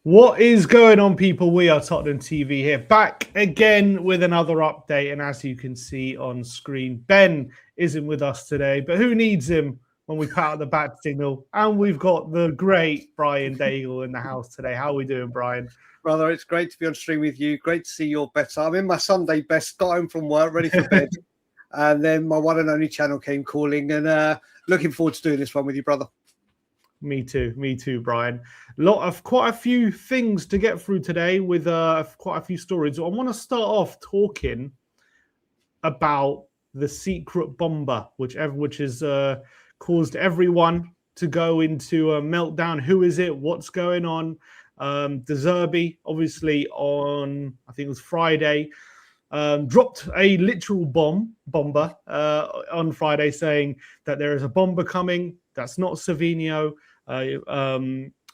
What is going on, people? We are Tottenham TV here, back again with another update. And as you can see on screen, Ben isn't with us today, but who needs him when we put out the bat signal? And we've got the great Brian Daigle in the house today. How are we doing, Brian? Brother, it's great to be on stream with you. Great to see you're better. I'm in my Sunday best, got home from work, ready for bed. And then my one and only channel came calling, and looking forward to doing this one with you, brother. Me too, Brian. Quite a few things to get through today with quite a few stories. I want to start off talking about the secret bomber, which has caused everyone to go into a meltdown. Who is it? What's going on? De Zerbi, obviously on, I think it was Friday, dropped a literal bomber on Friday, saying that there is a bomber coming. That's not Savinho.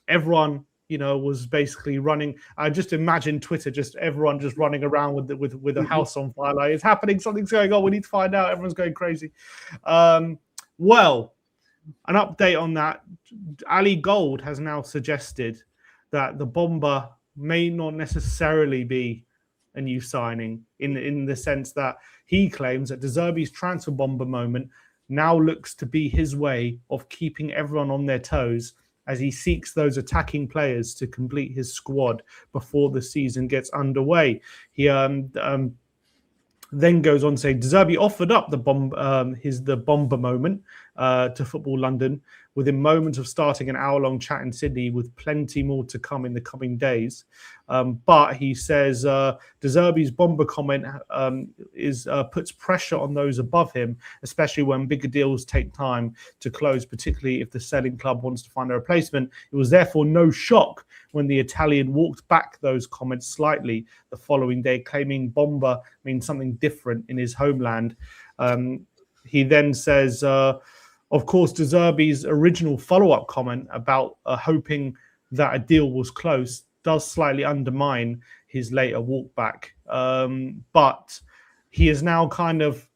Everyone, was basically running. I just imagine Twitter, just everyone just running around with a house on fire. Like, it's happening. Something's going on. We need to find out. Everyone's going crazy. Well, an update on that. Ali Gold has now suggested that the bomber may not necessarily be a new signing in the sense that he claims that De Zerbi's transfer bomber moment now looks to be his way of keeping everyone on their toes as he seeks those attacking players to complete his squad before the season gets underway. He then goes on to say De Zerbi offered up the bomber moment to Football London within moments of starting an hour-long chat in Sydney, with plenty more to come in the coming days. But he says De Zerbi's bomber comment puts pressure on those above him, especially when bigger deals take time to close, particularly if the selling club wants to find a replacement. It was therefore no shock when the Italian walked back those comments slightly the following day, claiming bomber means something different in his homeland. He then says, of course, De Zerbi's original follow-up comment about hoping that a deal was close does slightly undermine his later walk back. But he is now kind of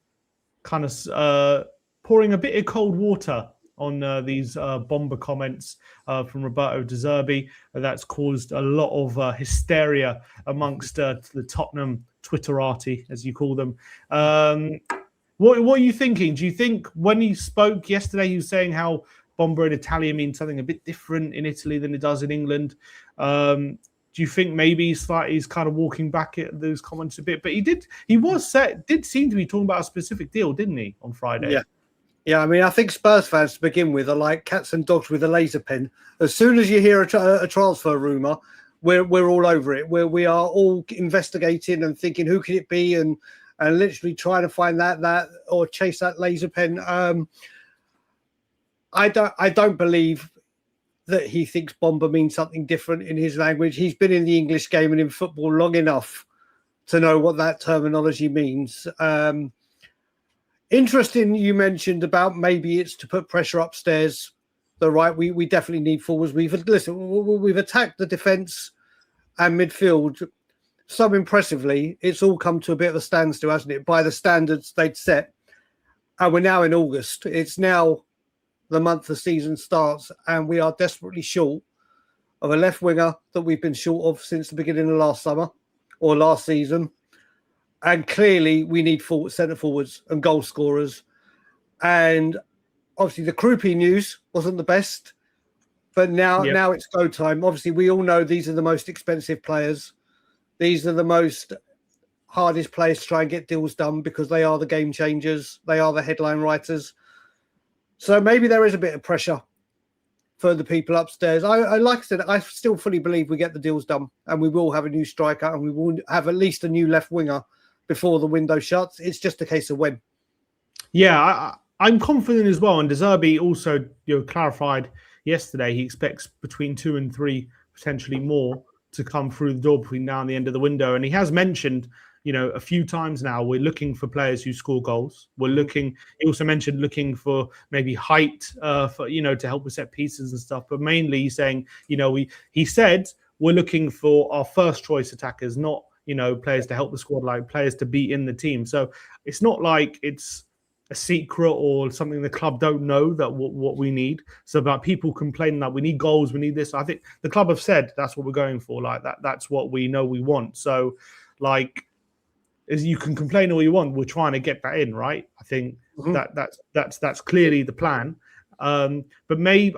pouring a bit of cold water on these bomber comments from Roberto De Zerbi. That's caused a lot of hysteria amongst the Tottenham Twitterati, as you call them. What are you thinking? Do you think when he spoke yesterday, he was saying how bomber in Italian means something a bit different in Italy than it does in England? Do you think maybe he's kind of walking back at those comments a bit? But he did seem to be talking about a specific deal, didn't he, on Friday? Yeah. I mean, I think Spurs fans to begin with are like cats and dogs with a laser pen. As soon as you hear a transfer rumor, we're all over it. We are all investigating and thinking, who can it be, and literally trying to find that or chase that laser pen. I don't believe that he thinks bomber means something different in his language. He's been in the English game and in football long enough to know what that terminology means. Interesting you mentioned about maybe it's to put pressure upstairs. We definitely need forwards. We've attacked the defence and midfield so impressively. It's all come to a bit of a standstill, hasn't it, by the standards they'd set. And we're now in August. It's now the month the season starts, and we are desperately short of a left winger that we've been short of since the beginning of last summer or last season. And clearly we need centre forwards and goal scorers. And obviously the Krupi news wasn't the best, but now it's go time. Obviously we all know these are the most expensive players. These are the most hardest players to try and get deals done because they are the game changers. They are the headline writers. So maybe there is a bit of pressure for the people upstairs. Like I said, I still fully believe we get the deals done and we will have a new striker and we will have at least a new left winger before the window shuts. It's just a case of when. Yeah, I'm confident as well. And De Zerbi also clarified yesterday he expects between 2 and 3, potentially more, to come through the door between now and the end of the window. And he has mentioned, a few times now, we're looking for players who score goals. He also mentioned looking for maybe height, to help with set pieces and stuff. But mainly he's saying, he said we're looking for our first choice attackers, not, players to help the squad, like players to be in the team. So it's not like it's a secret or something the club don't know that what we need. So about people complaining that we need goals, we need this. I think the club have said that's what we're going for. Like that's what we know we want. So like, is you can complain all you want. We're trying to get that in, right? I think that's clearly the plan. But maybe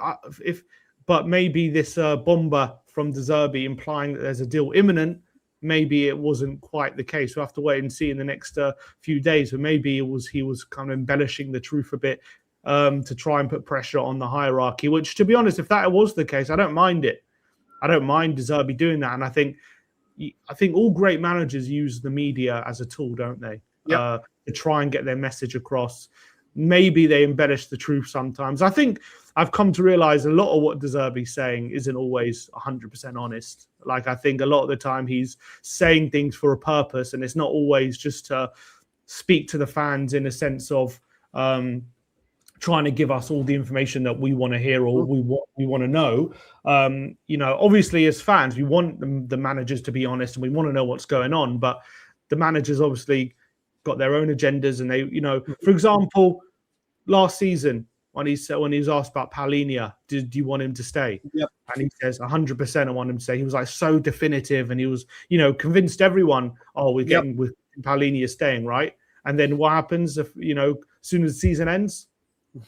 this bomber from De Zerbi implying that there's a deal imminent. Maybe it wasn't quite the case. We'll have to wait and see in the next few days. But maybe he was kind of embellishing the truth a bit to try and put pressure on the hierarchy. Which, to be honest, if that was the case, I don't mind it. I don't mind De Zerbi doing that. And I think all great managers use the media as a tool, don't they? Yep. To try and get their message across. Maybe they embellish the truth sometimes. I think I've come to realize a lot of what De Zerbi's saying isn't always 100% honest. Like, I think a lot of the time he's saying things for a purpose, and it's not always just to speak to the fans in a sense of trying to give us all the information that we want to hear or we want to know. Obviously as fans, we want the managers to be honest and we want to know what's going on. But the managers obviously got their own agendas, and they, for example, last season when he was asked about Palhinha, do you want him to stay? Yep. And he says 100% I want him to stay. He was like so definitive, and he was, convinced everyone, we're getting with Palhinha staying, right? And then what happens if, as soon as the season ends?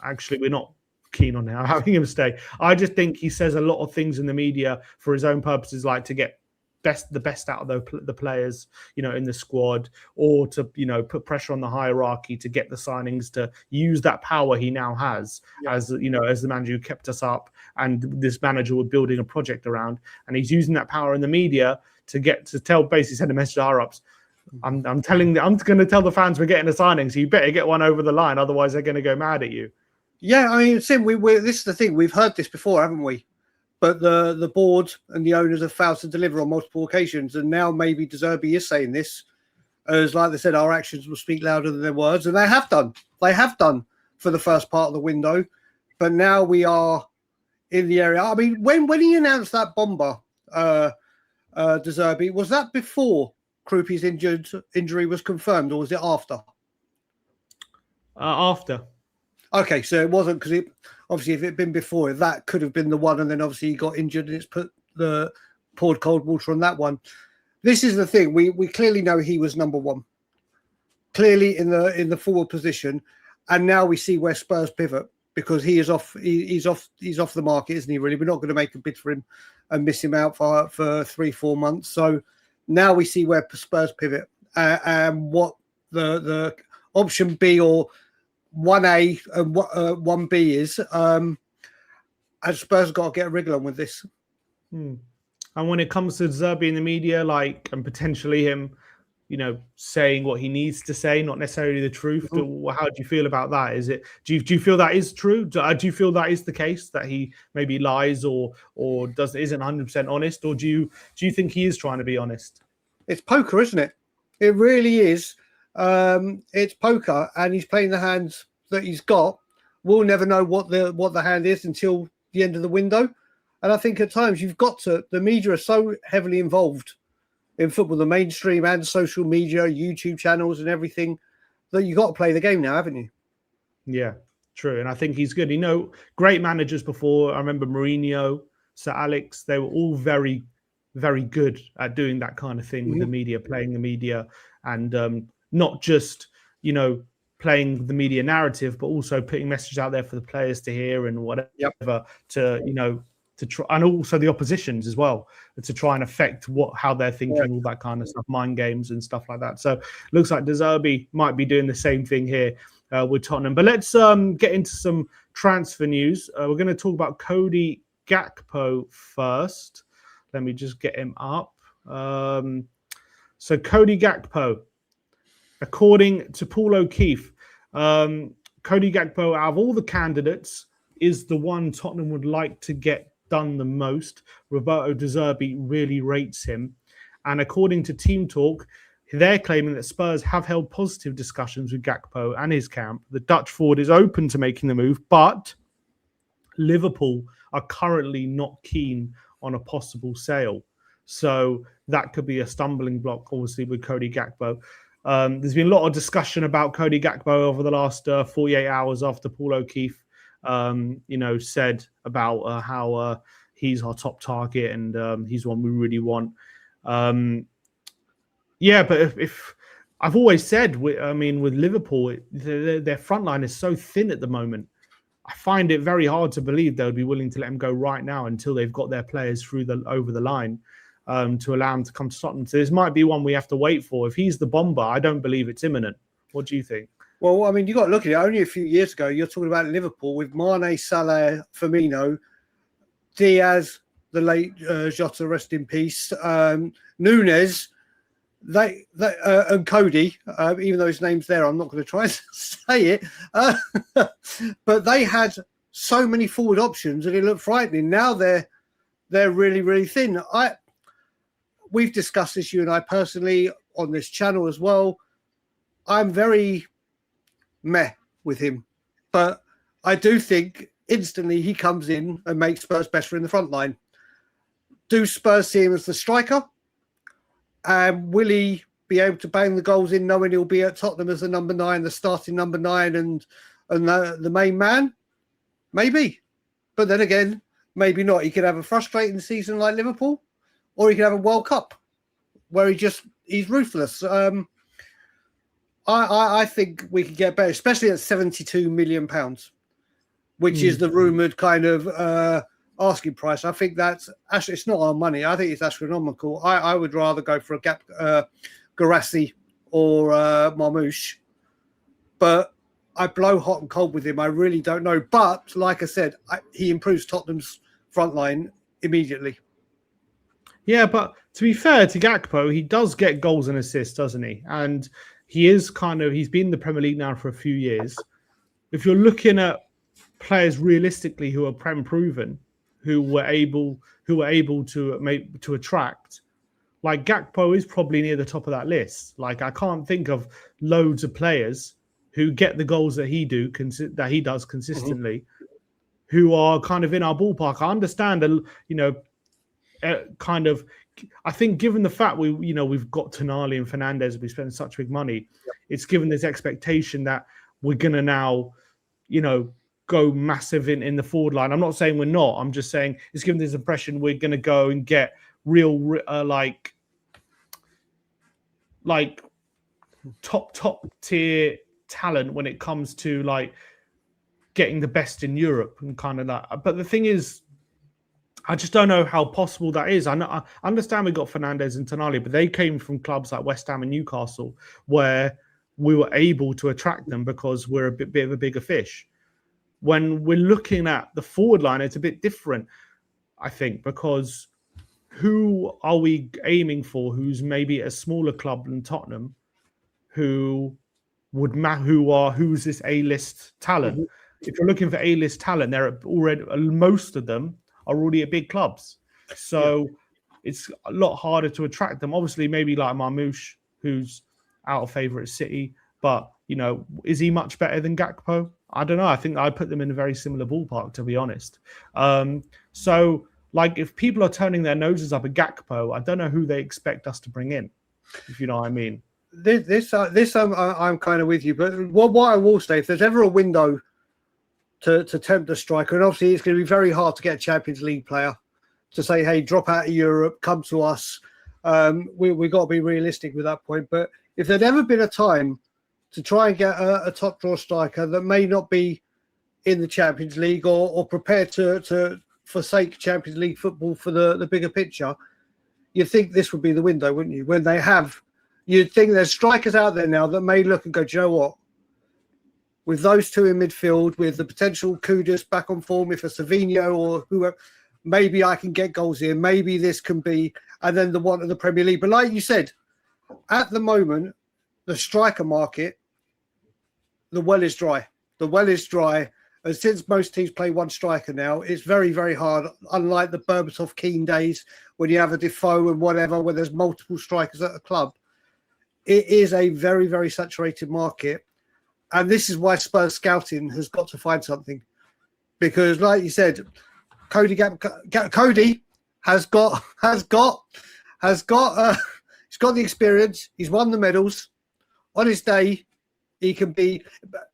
Actually, we're not keen on having him stay. I just think he says a lot of things in the media for his own purposes, like to get the best out of the players, in the squad, or to, put pressure on the hierarchy to get the signings, to use that power he now has as the manager who kept us up, and this manager we're building a project around, and he's using that power in the media to basically send a message to higher ups. I'm going to tell the fans we're getting a signing, so you better get one over the line, otherwise they're going to go mad at you. Yeah, I mean, Sim, this is the thing. We've heard this before, haven't we? But the board and the owners have failed to deliver on multiple occasions, and now maybe De Zerbi is saying this, as like they said, our actions will speak louder than their words, and they have done. They have done for the first part of the window, but now we are in the area. I mean, when he announced that bomber, De Zerbi, was that before Krupi's injury was confirmed, or was it after? After. Okay, so it wasn't, because obviously if it had been before, that could have been the one, and then obviously he got injured and it's poured cold water on that one. This is the thing. We clearly know he was number one, clearly in the forward position, and now we see where Spurs pivot, because he is off. He's off the market, isn't he? Really, we're not going to make a bid for him and miss him out for 3-4 months. So now we see where Spurs pivot and what the option B or 1A and 1B is. And Spurs got to get a wriggle on with this. And when it comes to Zerbi in the media, and potentially him, saying what he needs to say, not necessarily the truth. How do you feel about that? Do you feel that is true? Do you feel that is the case, that he maybe lies or isn't 100% honest, or do you think he is trying to be honest? It's poker, isn't it? It really is. It's poker, and he's playing the hands that he's got. We'll never know what the hand is until the end of the window. And I think at times the media are so heavily involved in football, the mainstream and social media, YouTube channels and everything, that you got to play the game now, haven't you? Yeah, true. And I think he's good. Great managers before. I remember Mourinho, Sir Alex, they were all very, very good at doing that kind of thing with the media, playing the media, and not just, playing the media narrative, but also putting messages out there for the players to hear and whatever to try, and also the oppositions as well, to try and affect how they're thinking, all that kind of stuff, mind games and stuff like that. So looks like De Zerbi might be doing the same thing here with Tottenham. But let's get into some transfer news. We're going to talk about Cody Gakpo first. Let me just get him up. So Cody Gakpo, according to Paul O'Keefe, Cody Gakpo, out of all the candidates, is the one Tottenham would like to get done the most. Roberto De Zerbi really rates him. And according to Team Talk, they're claiming that Spurs have held positive discussions with Gakpo and his camp. The Dutch forward is open to making the move, but Liverpool are currently not keen on a possible sale. So that could be a stumbling block, obviously, with Cody Gakpo. There's been a lot of discussion about Cody Gakpo over the last 48 hours after Paul O'Keefe, said about how he's our top target and he's one we really want. But if I've always said, with Liverpool, their front line is so thin at the moment. I find it very hard to believe they would be willing to let him go right now until they've got their players over the line to allow him to come to Tottenham. So this might be one we have to wait for. If he's the bomber, I don't believe it's imminent. What do you think? Well, I mean, you got to look at it. Only a few years ago, you're talking about Liverpool with Mane, Salah, Firmino, Diaz, the late Jota, rest in peace, Nunes, and Cody, even though his name's there, I'm not going to try and say it. But they had so many forward options and it looked frightening. Now they're really, really thin. We've discussed this, you and I personally, on this channel as well. I'm very meh with him, but I do think instantly he comes in and makes Spurs better in the front line. Do Spurs see him as the striker? And will he be able to bang the goals in knowing he'll be at Tottenham as the number 9, the starting number 9 and the main man? Maybe. But then again, maybe not. He could have a frustrating season like Liverpool, or he could have a World Cup where he's ruthless. I think we could get better, especially at £72 million, which is the rumoured kind of asking price. I think that's actually, it's not our money. I think it's astronomical. I would rather go for a Garassi or Marmouche, but I blow hot and cold with him. I really don't know. But like I said, he improves Tottenham's front line immediately. Yeah, but to be fair to Gakpo, he does get goals and assists, doesn't he? And he's been in the Premier League now for a few years. If you're looking at players realistically who are Prem proven, who were able to attract, like Gakpo is probably near the top of that list. Like I can't think of loads of players who get the goals that he does consistently, who are kind of in our ballpark. I understand, I think given the fact we've got Tonali and Fernandes, we spend such big money, it's given this expectation that we're gonna now, go massive in the forward line. I'm not saying we're not. I'm just saying it's given this impression we're gonna go and get real like top tier talent when it comes to like getting the best in Europe and kind of that. But the thing is, I just don't know how possible that is. I understand we got Fernandes and Tonali, but they came from clubs like West Ham and Newcastle where we were able to attract them because we're a bit of a bigger fish. When we're looking at the forward line, it's a bit different, I think, because who are we aiming for who's maybe a smaller club than Tottenham who's this A-list talent? If you're looking for A-list talent, most of them are already at big clubs. So it's a lot harder to attract them. Obviously, maybe like Marmouche, who's out of favour at City, but, is he much better than Gakpo? I don't know. I think I put them in a very similar ballpark, to be honest. So, like, if people are turning their noses up at Gakpo, I don't know who they expect us to bring in, if you know what I mean. I'm kind of with you. But what I will say, if there's ever a window to tempt a striker, and obviously it's going to be very hard to get a Champions League player to say, hey, drop out of Europe, come to us. We've got to be realistic with that point. But if there'd ever been a time to try and get a top draw striker that may not be in the Champions League or prepared to forsake Champions League football for the bigger picture, you'd think this would be the window, wouldn't you? You'd think there's strikers out there now that may look and go, do you know what? With those two in midfield, with the potential Kudus back on form, if a Savinho or whoever, maybe I can get goals here. Maybe this can be, and then the one of the Premier League. But like you said, at the moment, the striker market, the well is dry. The well is dry. And since most teams play one striker now, it's very, very hard. Unlike the Berbatov Keane days when you have a Defoe and whatever, where there's multiple strikers at a club. It is a very, very saturated market. And this is why Spurs scouting has got to find something. Because like you said, Cody has got the experience. He's won the medals. On his day, he can be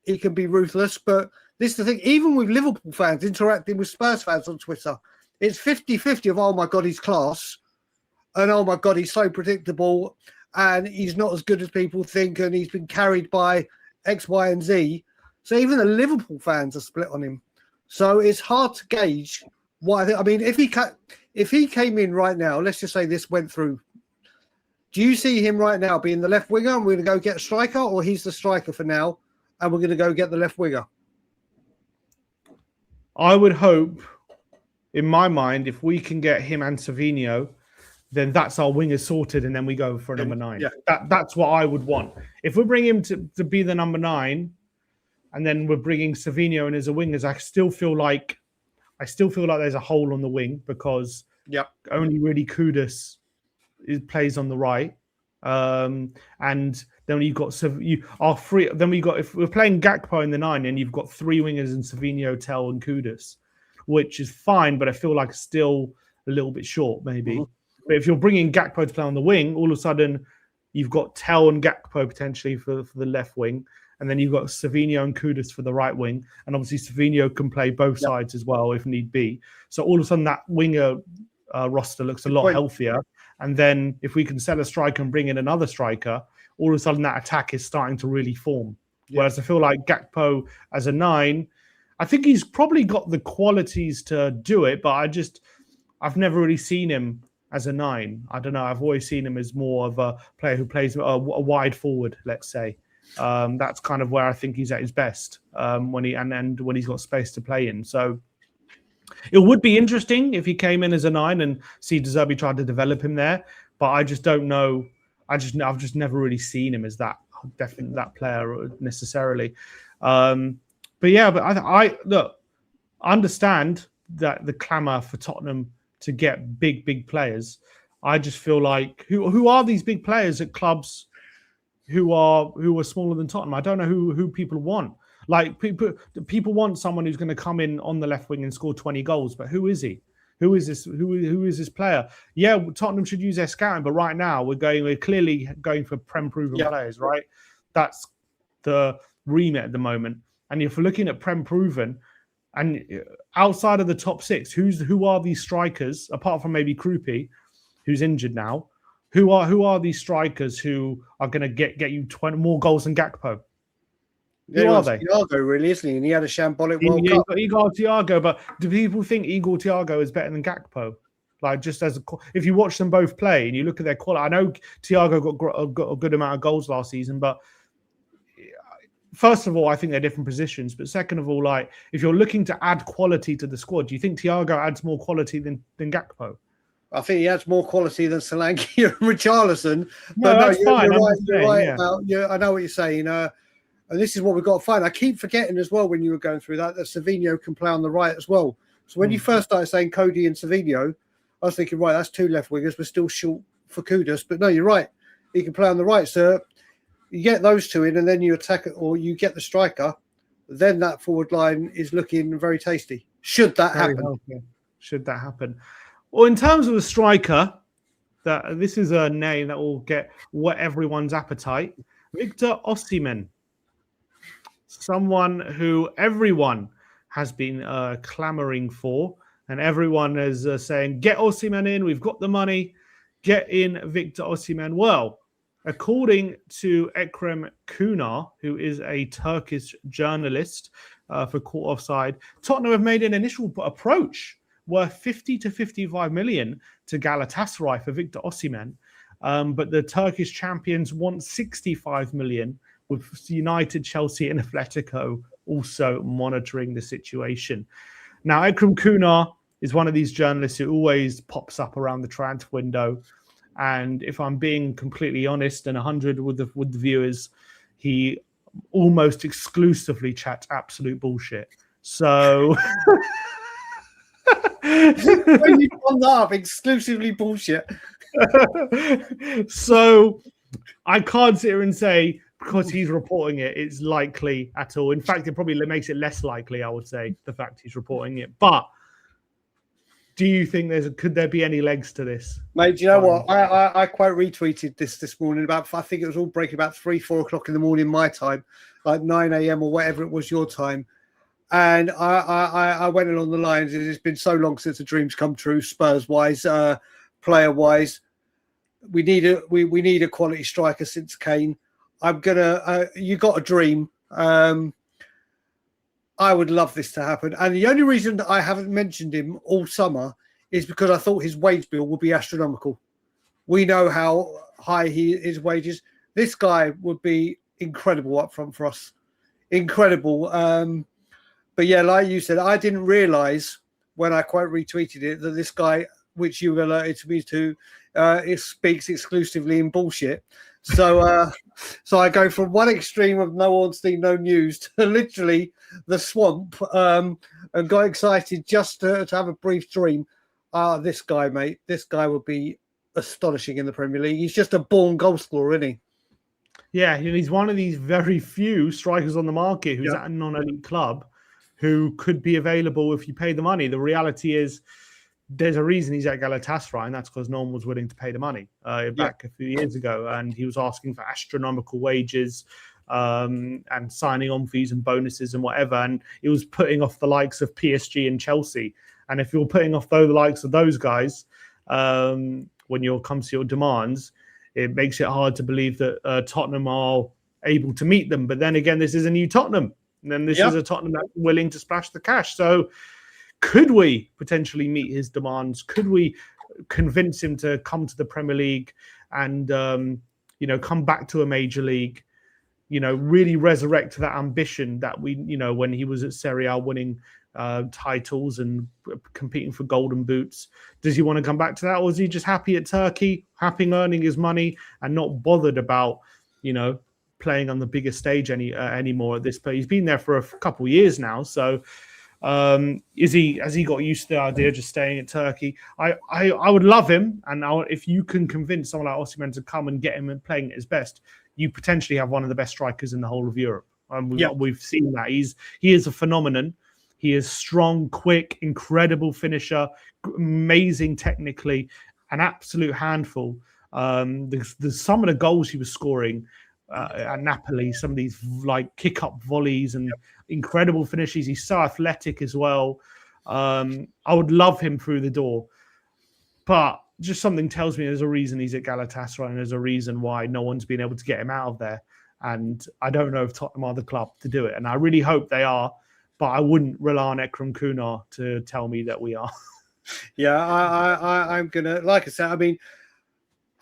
ruthless. But this is the thing, even with Liverpool fans interacting with Spurs fans on Twitter, it's 50-50 of, oh my God, he's class, and oh my God, he's so predictable, and he's not as good as people think, and he's been carried by X, Y, and Z. So even the Liverpool fans are split on him. So it's hard to gauge what I think. I mean, if he came in right now, let's just say this went through, do you see him right now being the left winger and we're going to go get a striker, or he's the striker for now and we're going to go get the left winger? I would hope, in my mind, if we can get him and Savinho, then that's our winger sorted, and then we go for a number 9. Yeah. That's what I would want. If we bring him to be the number 9, and then we're bringing Savinho in as a wingers, I still feel like there's a hole on the wing, because only really Kudus plays on the right, and then you've got if we're playing Gakpo in the 9, and you've got 3 wingers in Savinho, Tel, and Kudus, which is fine, but I feel like still a little bit short, maybe. Mm-hmm. But if you're bringing Gakpo to play on the wing, all of a sudden you've got Tel and Gakpo potentially for the left wing, and then you've got Savinho and Kudus for the right wing, and obviously Savinho can play both sides as well if need be. So all of a sudden that winger roster looks a lot healthier. And then if we can sell a striker and bring in another striker, all of a sudden that attack is starting to really form. Yeah. Whereas I feel like Gakpo as a 9, I think he's probably got the qualities to do it, but I've never really seen him as a 9. I don't know. I've always seen him as more of a player who plays a wide forward, let's say. That's kind of where I think he's at his best when he's got space to play in. So it would be interesting if he came in as a 9 and see De Zerbi tried to develop him there, but I just don't know. I've just never really seen him as that player necessarily. But I understand that the clamour for Tottenham to get big players. I just feel like who are these big players at clubs who are smaller than Tottenham? I don't know who people want. Like people want someone who's going to come in on the left wing and score 20 goals, but who is he? Who is this? Who is this player? Yeah, Tottenham should use their scouting, but right now we're clearly going for Prem-proven players, right? That's the remit at the moment. And if we're looking at Prem-proven, and outside of the top 6, who are these strikers apart from maybe Krupi, who's injured now? Who are these strikers who are going to get you 20 more goals than Gakpo? Who are they? Thiago, really, isn't he? And he had a shambolic World Cup. Igor Thiago, but do people think Igor Thiago is better than Gakpo? Like, just if you watch them both play and you look at their quality, I know Thiago got a good amount of goals last season, but first of all, I think they're different positions. But second of all, like, if you're looking to add quality to the squad, do you think Thiago adds more quality than Gakpo? I think he adds more quality than Solanke and Richarlison. No, that's fine. You're right about. Yeah, I know what you're saying. And this is what we've got to find. I keep forgetting as well when you were going through that Savinho can play on the right as well. So when you first started saying Cody and Savinho, I was thinking, right, that's 2 left wingers. We're still short for Kudus. But no, you're right. He can play on the right. So you get those 2 in, and then you attack it, or you get the striker. Then that forward line is looking very tasty. Should that happen? Should that happen? Well, in terms of the striker, this is a name that will get everyone's appetite. Victor Osimhen. Someone who everyone has been clamoring for, and everyone is saying, get Osimhen in, we've got the money, get in Victor Osimhen. Well, according to Ekrem Kunar, who is a Turkish journalist for Court Offside, Tottenham have made an initial approach worth 50 to 55 million to Galatasaray for Victor Osimhen, but the Turkish champions want 65 million, with United, Chelsea, and Atletico also monitoring the situation. Now, Ekrem Kunar is one of these journalists who always pops up around the transfer window. And if I'm being completely honest and 100 with the viewers, he almost exclusively chats absolute bullshit. So... when you come up, exclusively bullshit. So I can't sit here and say, because he's reporting it, it's likely at all. In fact, it probably makes it less likely, I would say, the fact he's reporting it. But Do you think could there be any legs to this? Mate, do you know what? I quite retweeted this morning about, I think it was all breaking about 3-4 o'clock in the morning my time, like 9 a.m. or whatever it was your time. And I went along the lines. It's been so long since the dreams come true, Spurs wise, player wise. We need a quality striker since Kane. I'm gonna. You got a dream. I would love this to happen. And the only reason that I haven't mentioned him all summer is because I thought his wage bill would be astronomical. We know how high his wages. This guy would be incredible up front for us. Incredible. But yeah, like you said, I didn't realise when I quite retweeted it that this guy, which you alerted me to, it speaks exclusively in bullshit. So so I go from one extreme of no Ornstein, no news to literally the swamp, and got excited just to have a brief dream. This guy, mate, this guy would be astonishing in the Premier League. He's just a born goal scorer, isn't he? Yeah, he's one of these very few strikers on the market who's at a non-elite club who could be available if you pay the money. The reality is there's a reason he's at Galatasaray, and that's because no one was willing to pay the money back a few years ago. And he was asking for astronomical wages and signing on fees and bonuses and whatever. And it was putting off the likes of PSG and Chelsea. And if you're putting off the likes of those guys when it comes to your demands, it makes it hard to believe that Tottenham are able to meet them. But then again, this is a new Tottenham. And then this is a Tottenham that's willing to splash the cash. So could we potentially meet his demands? Could we convince him to come to the Premier League and, come back to a major league, really resurrect that ambition that we, when he was at Serie A winning titles and competing for golden boots? Does he want to come back to that? Or is he just happy at Turkey, happy earning his money and not bothered about, playing on the biggest stage anymore at this point? He's been there for a couple of years now. So has he got used to the idea of just staying at Turkey? I would love him. And if you can convince someone like Osimhen to come and get him and playing at his best, you potentially have one of the best strikers in the whole of Europe. We've seen that. He is a phenomenon. He is strong, quick, incredible finisher, amazing technically, an absolute handful. Some of the goals he was scoring at Napoli, some of these like kick-up volleys and incredible finishes. He's so athletic as well. I would love him through the door. But just something tells me there's a reason he's at Galatasaray and there's a reason why no one's been able to get him out of there. And I don't know if Tottenham are the club to do it. And I really hope they are. But I wouldn't rely on Ekrem Kunar to tell me that we are. Yeah, I'm going to, like I said, I mean,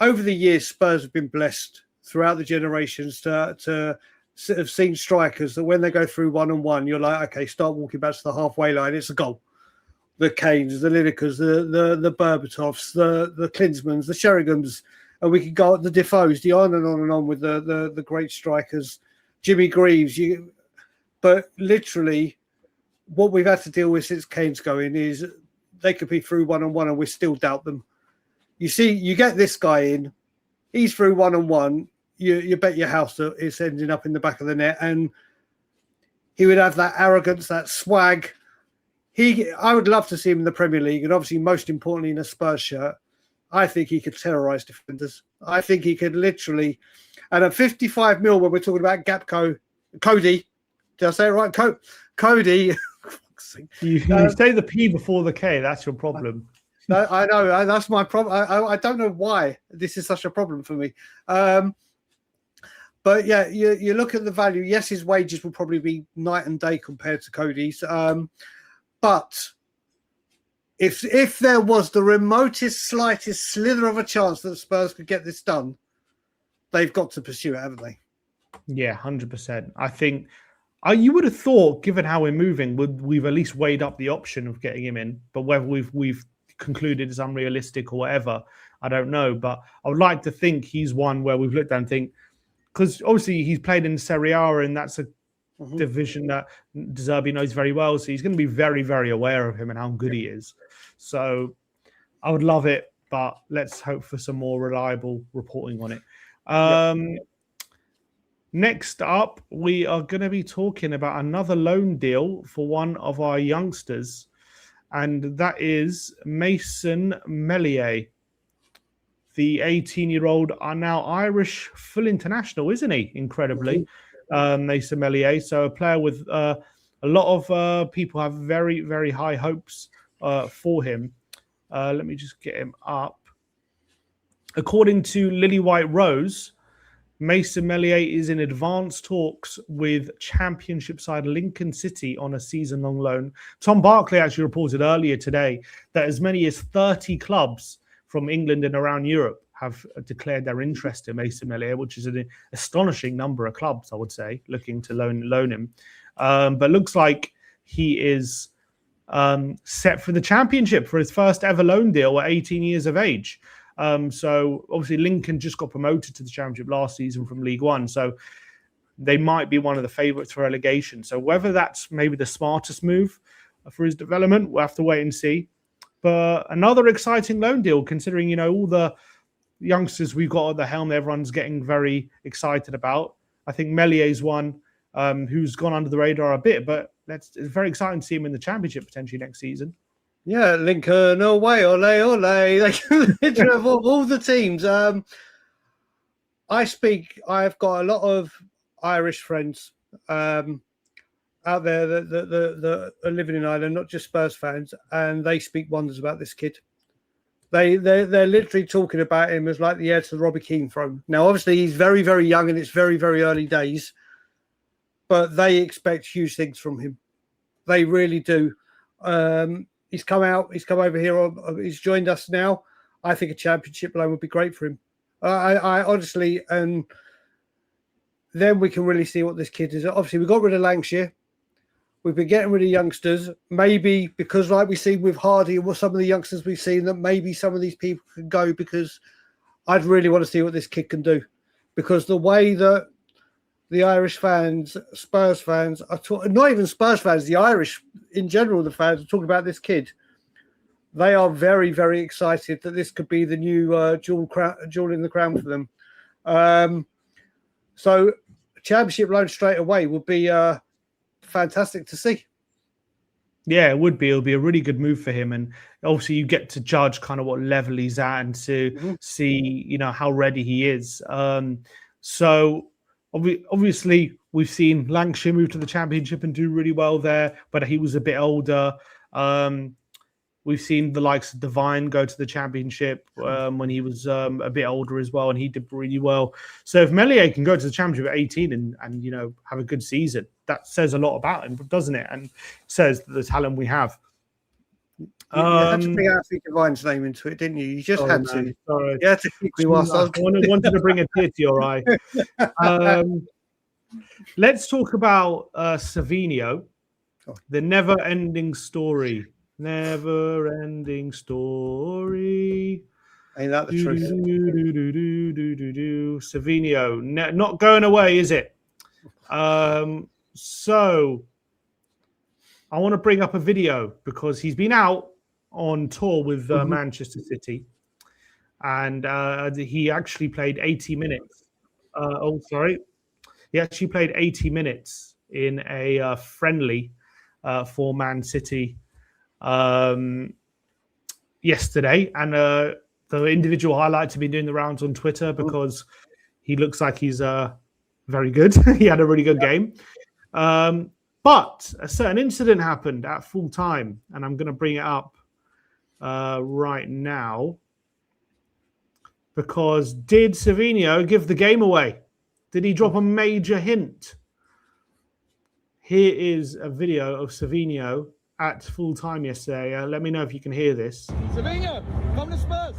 over the years, Spurs have been blessed throughout the generations to sort of seen strikers that when they go through one-on-one, you're like, okay, start walking back to the halfway line. It's a goal. The Kanes, the Linekers, the Berbatovs, the Klinsmans, the Sherringhams, and we can go the Defoes, the on and on with the great strikers, Jimmy Greaves. But literally, what we've had to deal with since Kane's going is they could be through one-on-one and we still doubt them. You see, you get this guy in, he's through one-on-one, you bet your house that it's ending up in the back of the net, and he would have that arrogance, that swag. I would love to see him in the Premier League, and obviously, most importantly, in a Spurs shirt. I think he could terrorise defenders. I think he could literally, and at 55 mil, when we're talking about Gakpo, Cody, did I say it right? Cody. You say the P before the K. That's your problem. I know. That's my problem. I don't know why this is such a problem for me. But yeah, you look at the value. Yes, his wages will probably be night and day compared to Cody's. But if there was the remotest, slightest slither of a chance that Spurs could get this done, they've got to pursue it, haven't they? Yeah, 100%. I think you would have thought, given how we're moving, we've at least weighed up the option of getting him in. But whether we've concluded it's unrealistic or whatever, I don't know. But I would like to think he's one where we've looked at and think, because obviously he's played in Serie A and that's a division that De Zerbi knows very well. So he's going to be very, very aware of him and how good he is. So I would love it, but let's hope for some more reliable reporting on it. Next up, we are going to be talking about another loan deal for one of our youngsters. and that is Mason Melia. The 18-year-old are now Irish full international, isn't he? Incredibly, Mason Melia. So a player with a lot of people have very, very high hopes for him. Let me just get him up. According to Lily White Rose, Mason Melia is in advanced talks with Championship side Lincoln City on a season-long loan. Tom Barkley actually reported earlier today that as many as 30 clubs from England and around Europe have declared their interest in Mason Melia, which is an astonishing number of clubs, I would say, looking to loan him. But looks like he is set for the Championship for his first ever loan deal at 18 years of age. So obviously Lincoln just got promoted to the Championship last season from League One, so they might be one of the favourites for relegation. So whether that's maybe the smartest move for his development, we'll have to wait and see. But another exciting loan deal, considering, you know, all the youngsters we've got at the helm, everyone's getting very excited about. I think Melia's one who's gone under the radar a bit, but it's very exciting to see him in the Championship potentially next season. Yeah, Lincoln away, ole, ole. Like of all the teams. I've got a lot of Irish friends out there that are living in Ireland, not just Spurs fans, and they speak wonders about this kid. They're literally talking about him as like the heir to the Robbie Keane throne. Now, obviously, he's very, very young and it's very, very early days, but they expect huge things from him. They really do. He's come over here. He's joined us now. I think a Championship loan would be great for him. I honestly, and then we can really see what this kid is. Obviously, we got rid of Lancashire. We've been getting rid of youngsters. Maybe because, like we see with Hardy and what some of the youngsters we've seen, that maybe some of these people can go, because I'd really want to see what this kid can do. Because the way that the Irish fans, Spurs fans, are not even Spurs fans, the Irish in general, the fans are talking about this kid. They are very, very excited that this could be the new jewel in the crown for them. So Championship loan straight away would be fantastic to see. Yeah, it would be. It'll be a really good move for him, and obviously you get to judge kind of what level he's at and to see, you know, how ready he is. So obviously we've seen Lancashire move to the Championship and do really well there, but he was a bit older. We've seen the likes of Devine go to the Championship when he was a bit older as well, and he did really well. So if Melia can go to the Championship at 18 and you know, have a good season, that says a lot about him, doesn't it? And says the talent we have. You had to bring Alfie Devine's name into it, didn't you? You just had to. Sorry. You had to quickly whilst I wanted to bring a tear to your eye. Let's talk about Savinho, the never-ending story. Never-ending story. Ain't that the truth? Savinho, not going away, is it? So I want to bring up a video because he's been out on tour with Manchester City, and he actually played 80 minutes. He actually played 80 minutes in a friendly for Man City yesterday, and the individual highlights have been doing the rounds on Twitter because he looks like he's very good. He had a really good game. But a certain incident happened at full time, and I'm going to bring it up right now. Because did Savinho give the game away? Did he drop a major hint? Here is a video of Savinho at full time yesterday. Let me know if you can hear this. Savinho, come to Spurs.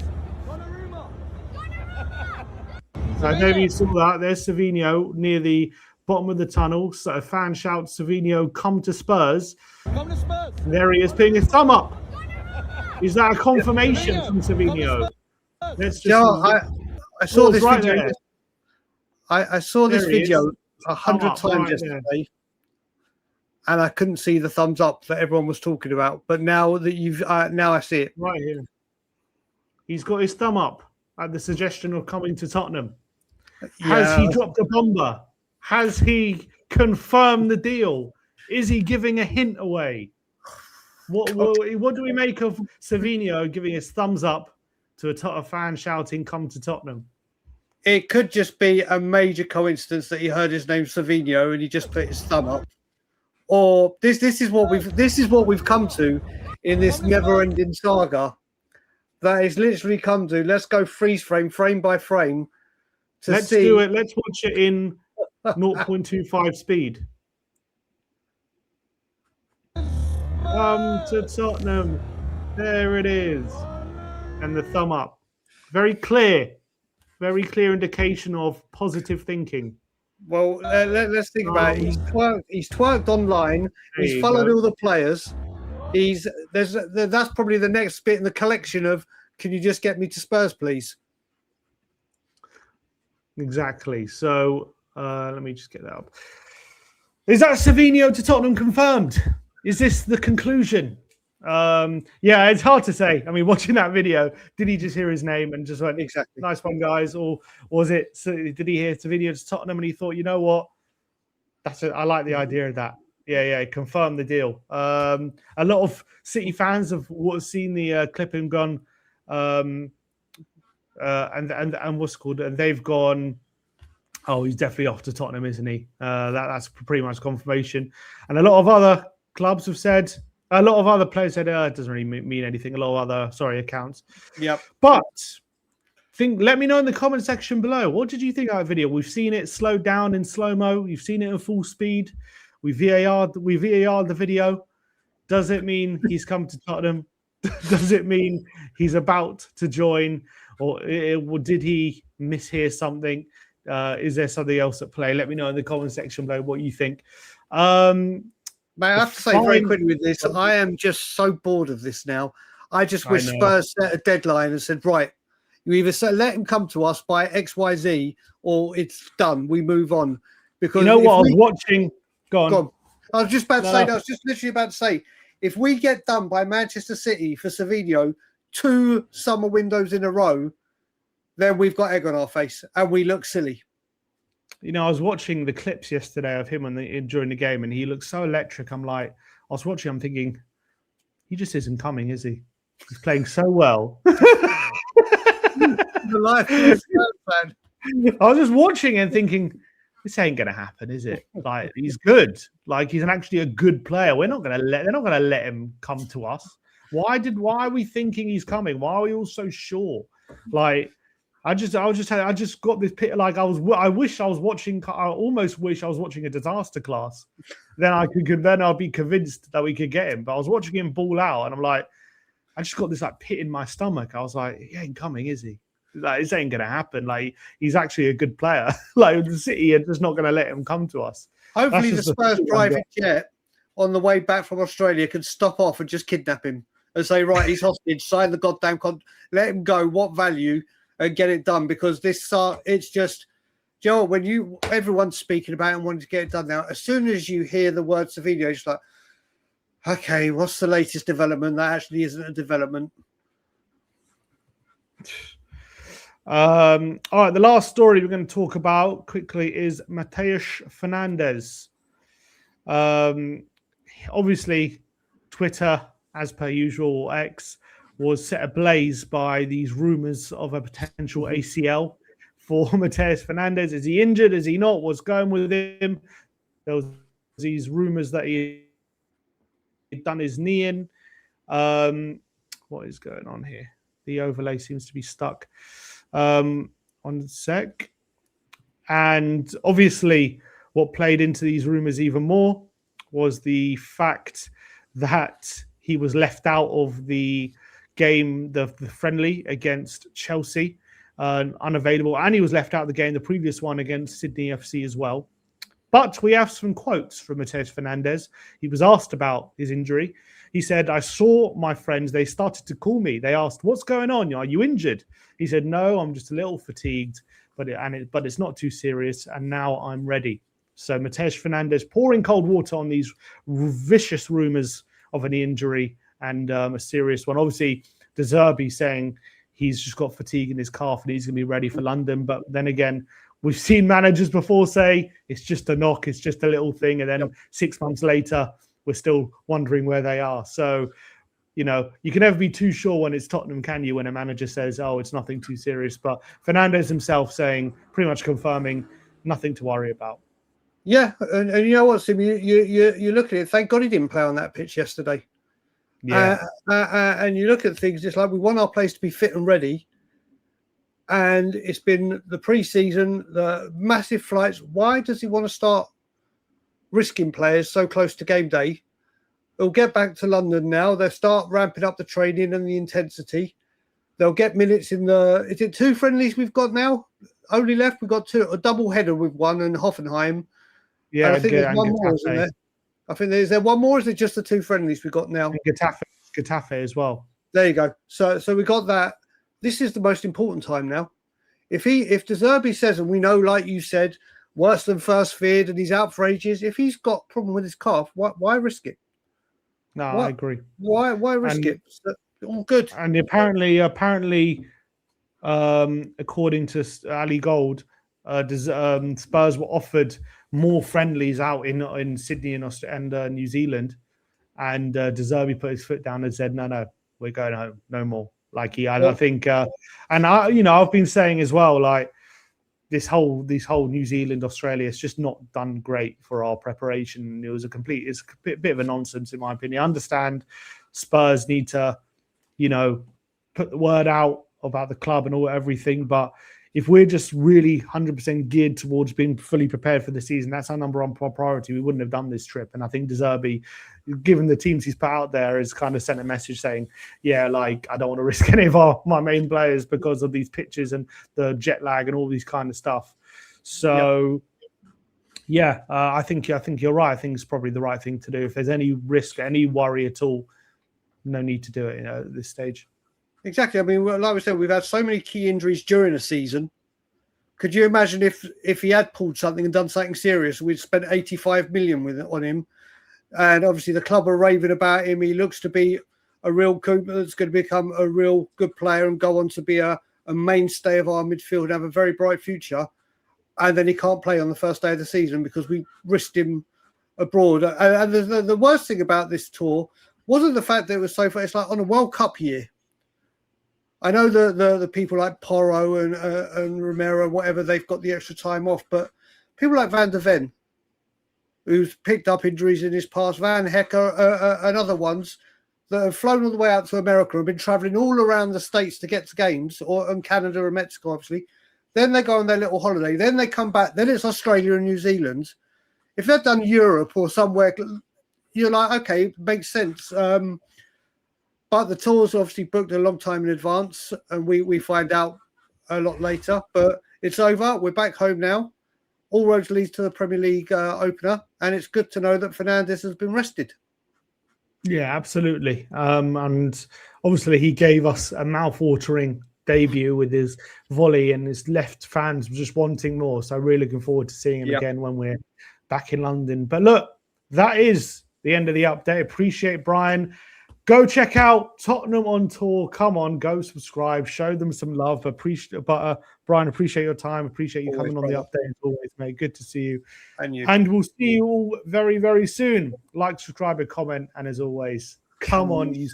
So maybe you saw that. There's Savinho near the bottom of the tunnel. So a fan shouts, Savinho, come to Spurs. Come to Spurs. And there he is, putting his thumb up. Is that a confirmation from Savinho? Let's just I saw this right video. there. I saw this video 100 times right yesterday, there. and I couldn't see the thumbs up that everyone was talking about. But now that you've now I see it right here. He's got his thumb up at the suggestion of coming to Tottenham. Has he dropped a bomber? Has he confirmed the deal? Is he giving a hint away? What do we make of Savinho giving his thumbs up to a Tottenham fan shouting, "Come to Tottenham"? It could just be a major coincidence that he heard his name Savinho and he just put his thumb up. Or this is what we've come to in this never-ending saga. That is literally come to. Let's go freeze frame by frame. Let's do it. Let's watch it in 0.25 speed. Come to Tottenham. There it is. And the thumb up. Very clear indication of positive thinking. Well, let's think about it. He's twerked online. He's followed all the players. That's probably the next bit in the collection of, can you just get me to Spurs, please? Exactly. So let me just get that up. Is that Savinho to Tottenham confirmed? Is this the conclusion? Yeah, it's hard to say. I mean, watching that video, did he just hear his name and just went, exactly, nice one, guys? Or was it, did he hear Savinho to Tottenham and he thought, you know what? That's it. I like the idea of that. Yeah, confirm the deal. A lot of City fans have seen the clip and gone, and what's called, and they've gone, oh, he's definitely off to Tottenham, isn't he? That's pretty much confirmation. And a lot of other clubs have said, a lot of other players said, it doesn't really mean anything. A lot of other, accounts. Yep. But let me know in the comment section below. What did you think of that video? We've seen it slowed down in slow-mo. You've seen it in full speed. We VAR'd the video. Does it mean he's come to Tottenham? Does it mean he's about to join? Or did he mishear something? Is there something else at play? Let me know in the comment section below what you think. May I have to say very quickly with this, I am just so bored of this now. I just wish Spurs set a deadline and said, right, you either let him come to us by XYZ or it's done. We move on. Because you know what? I was watching. Go on. I was just about to say, I was just literally about to say, if we get done by Manchester City for Savinho 2 summer windows in a row, then we've got egg on our face and we look silly. You know, I was watching the clips yesterday of him during the game, and he looked so electric. I'm thinking, he just isn't coming, is he? He's playing so well. The life of a Spurs fan. I was just watching and thinking, this ain't gonna happen, is it? Like, he's good. Like, he's actually a good player. They're not gonna let him come to us. Why are we thinking he's coming? Why are we all so sure? Like, I just got this pit. Like, I almost wish I was watching a disaster class. Then I'd be convinced that we could get him. But I was watching him ball out, and I'm like, I just got this like pit in my stomach. I was like, he ain't coming, is he? Like, this ain't gonna happen. Like, he's actually a good player. Like, the City are just not gonna let him come to us. Hopefully, the Spurs private jet on the way back from Australia can stop off and just kidnap him and say, right, he's hostage. Sign the goddamn let him go. What value? And get it done, because this it's just, Joe, when everyone's speaking about it and wanting to get it done now, as soon as you hear the word Savinho, it's like, okay, what's the latest development? That actually isn't a development. All right, the last story we're going to talk about quickly is Mateus Fernandes. Obviously, Twitter, as per usual, X, was set ablaze by these rumors of a potential ACL for Mateus Fernandes. Is he injured? Is he not? What's going with him? There was these rumors that he had done his knee in. What is going on here? The overlay seems to be stuck. On a sec. And obviously, what played into these rumors even more was the fact that he was left out of the game, the friendly against Chelsea, unavailable, and he was left out of the game, the previous one against Sydney FC as well. But we have some quotes from Mateus Fernandes. He was asked about his injury. He said, I saw my friends, they started to call me. They asked, what's going on? Are you injured? He said, no, I'm just a little fatigued, but it's not too serious, and now I'm ready. So Mateus Fernandes pouring cold water on these vicious rumors of an injury and a serious one. Obviously, De Zerbi saying he's just got fatigue in his calf and he's going to be ready for London. But then again, we've seen managers before say it's just a knock, it's just a little thing. And then 6 months later, we're still wondering where they are. So, you can never be too sure when it's Tottenham, can you? When a manager says, "Oh, it's nothing too serious," but Fernandes himself saying, pretty much confirming, nothing to worry about. Yeah, and you know what, Sim? You look at it. Thank God he didn't play on that pitch yesterday. Yeah, and you look at things. It's like we want our players to be fit and ready, and it's been the pre-season, the massive flights. Why does he want to start risking players so close to game day? They'll get back to London now. They'll start ramping up the training and the intensity. They'll get minutes in the. Is it 2 friendlies we've got now? Only left. We've got 2. A double header with one and Hoffenheim. yeah. And I think there's one more, Getafe. isn't there? I think is there one more? Or is it just the 2 friendlies we've got now? And Getafe as well. There you go. So we got that. This is the most important time now. If De Zerbi says, and we know, like you said, worse than first feared, and he's out for ages. If he's got a problem with his calf, why risk it? No, I agree. Why risk it? All good. And apparently, according to Ali Gold, Spurs were offered more friendlies out in Sydney and New Zealand, and De Zerbi put his foot down and said, "No, we're going home. No more." Like I think, and I've been saying as well, like this whole New Zealand Australia, it's just not done great for our preparation. It's a bit of a nonsense in my opinion. I understand Spurs need to, put the word out about the club and everything, but if we're just really 100% geared towards being fully prepared for the season, that's our number one priority. We wouldn't have done this trip. And I think De Zerbi, given the teams he's put out there, has kind of sent a message saying, yeah, like, I don't want to risk any of my main players because of these pitches and the jet lag and all these kind of stuff. So, I think you're right. I think it's probably the right thing to do. If there's any risk, any worry at all, no need to do it at this stage. Exactly. I mean, like we said, we've had so many key injuries during a season. Could you imagine if he had pulled something and done something serious, we'd spent 85 million on him, and obviously the club are raving about him. He looks to be a real Cooper that's going to become a real good player and go on to be a mainstay of our midfield and have a very bright future. And then he can't play on the first day of the season because we risked him abroad. And the worst thing about this tour wasn't the fact that it was so far. It's like on a World Cup year. I know the people like Porro and Romero, whatever, they've got the extra time off, but people like Van der Ven, who's picked up injuries in his past, Van Hecker and other ones that have flown all the way out to America and been travelling all around the States to get to games, and Canada and Mexico, obviously. Then they go on their little holiday. Then they come back. Then it's Australia and New Zealand. If they've done Europe or somewhere, you're like, okay, it makes sense. But the tour's obviously booked a long time in advance, and we find out a lot later. But it's over. We're back home now. All roads lead to the Premier League opener, and it's good to know that Fernandes has been rested. Yeah, absolutely. And obviously he gave us a mouth-watering debut with his volley, and his left fans just wanting more. So really looking forward to seeing him again when we're back in London. But look, that is the end of the update. Appreciate Brian. Go check out Tottenham on Tour. Come on, go subscribe. Show them some love. Brian, appreciate your time. Appreciate you coming on the update as always, mate. Good to see you. And you. And we'll see you all very, very soon. Like, subscribe, and comment. And as always, come on, you